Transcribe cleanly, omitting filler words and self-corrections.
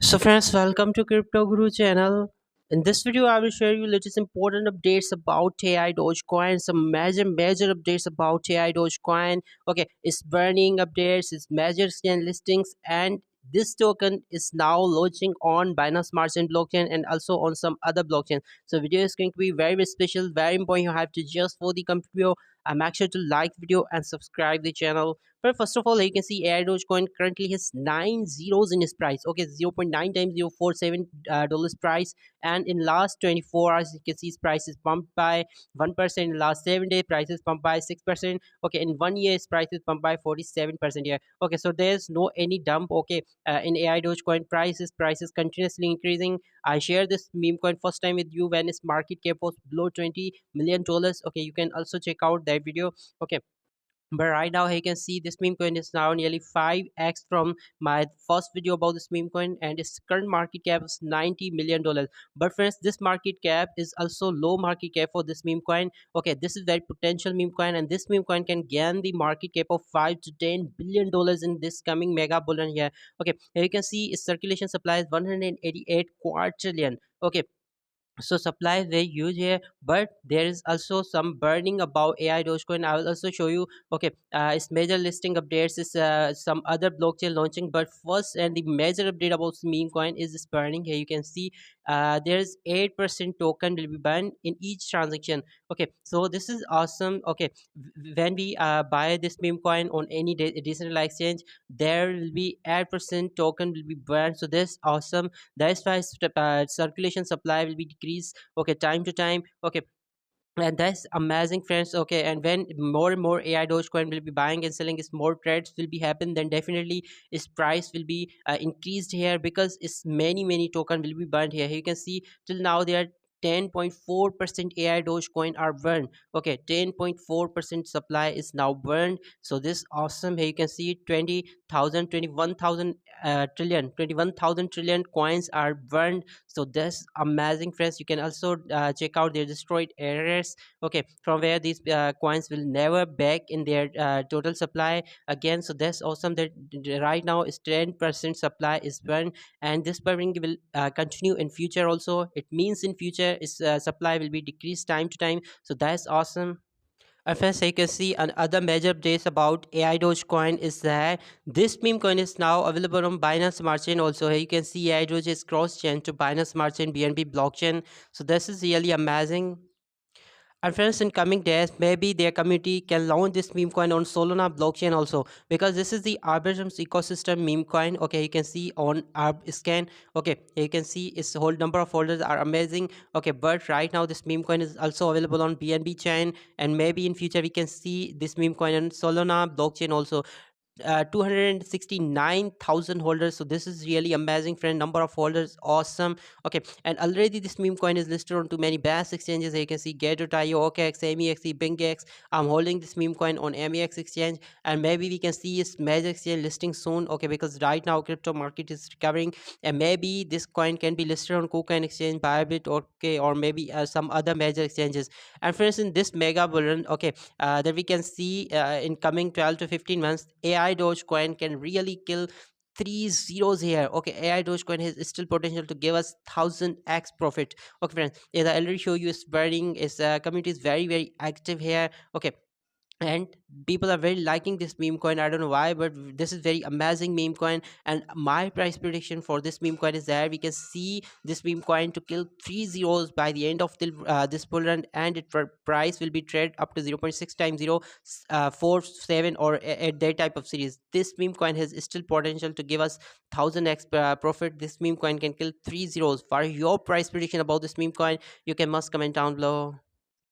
So friends, welcome to Crypto Guru channel. In this video, I will share you latest important updates about AI Dogecoin, some major updates about AI Dogecoin. Okay, it's burning updates, it's major scan listings, and this token is now launching on Binance Smart Chain blockchain and also on some other blockchain. So video is going to be very special, very important. You have to just for the complete video. Make sure to like video and subscribe the channel. But first of all, you can see AI Dogecoin currently has 9 zeros in its price. Okay, 0.9 times 0.47 dollars price, and in last 24 hours, you can see its price is pumped by 1%. In last 7 days, price is pumped by 6%. Okay, in 1 year, its price is pumped by 47%. Yeah. Okay, so there's no any dump. Okay, in AI Dogecoin prices continuously increasing. I shared this meme coin first time with you when its market cap was below $20 million. Okay, you can also check out that video. Okay, but right now you can see this meme coin is now nearly 5x from my first video about this meme coin, and its current market cap is $90 million. But friends, this market cap is also low market cap for this meme coin. Okay, this is very potential meme coin, and this meme coin can gain the market cap of $5 to $10 billion in this coming mega bull run here. Okay, here you can see its circulation supply is 188 quadrillion. Okay, so supply is very huge here, but there is also some burning about AI Dogecoin. I will also show you. Okay, its major listing updates is some other blockchain launching, but first and the major update about meme coin is this burning. Here you can see there is 8% token will be burned in each transaction. Okay, so this is awesome. Okay, when we buy this meme coin on any decentralized exchange, there will be 8% token will be burned. So this awesome. That's why circulation supply will be decreased. Okay, time to time. Okay, and that's amazing, friends. Okay, and when more and more AI Dogecoin will be buying and selling, is more trades will be happen, then definitely its price will be increased here, because it's many token will be burned here. You can see till now there are 10.4% AI Dogecoin are burned. Okay, 10.4% supply is now burned. So this awesome. Here you can see 20,000, 21,000 trillion, 21,000 trillion coins are burned. So that's amazing, friends. You can also check out their destroyed areas. Okay, from where these coins will never back in their total supply again. So that's awesome that right now is 10% supply is burned, and this burning will continue in future also. It means in future its supply will be decreased time to time. So that's awesome. First, you can see another major updates about AI Dogecoin is that this meme coin is now available on Binance Smart Chain also. Here you can see AI Doge is cross-chain to Binance Smart Chain BNB blockchain. So this is really amazing. And friends, in coming days, maybe their community can launch this meme coin on Solana blockchain also, because this is the Arbitrum's ecosystem meme coin. Okay, you can see on Arbscan. Okay, you can see its whole number of holders are amazing. Okay, but right now this meme coin is also available on BNB chain, and maybe in future we can see this meme coin on Solana blockchain also. 269,000 holders. So this is really amazing, friend. Number of holders, awesome. Okay, and already this meme coin is listed on too many best exchanges. Here you can see Get.io, OKX, MEX, BingX. I'm holding this meme coin on MEX exchange, and maybe we can see its major exchange listing soon. Okay, because right now crypto market is recovering, and maybe this coin can be listed on KuCoin exchange, Bybit, okay, or maybe some other major exchanges. And for instance, this mega bull run, okay, that we can see in coming 12 to 15 months, AI Dogecoin can really kill three zeros here. Okay, AI Dogecoin has still potential to give us 1000x profit. Okay, friends, as I already show you, it's burning. Its community is very active here. Okay, and people are very liking this meme coin. I don't know why, but this is very amazing meme coin. And my price prediction for this meme coin is that we can see this meme coin to kill three zeros by the end of this bull run, and its price will be traded up to 0.6 times 0 47, or at that type of series. This meme coin has still potential to give us 1000x profit. This meme coin can kill three zeros. For your price prediction about this meme coin, you can must comment down below.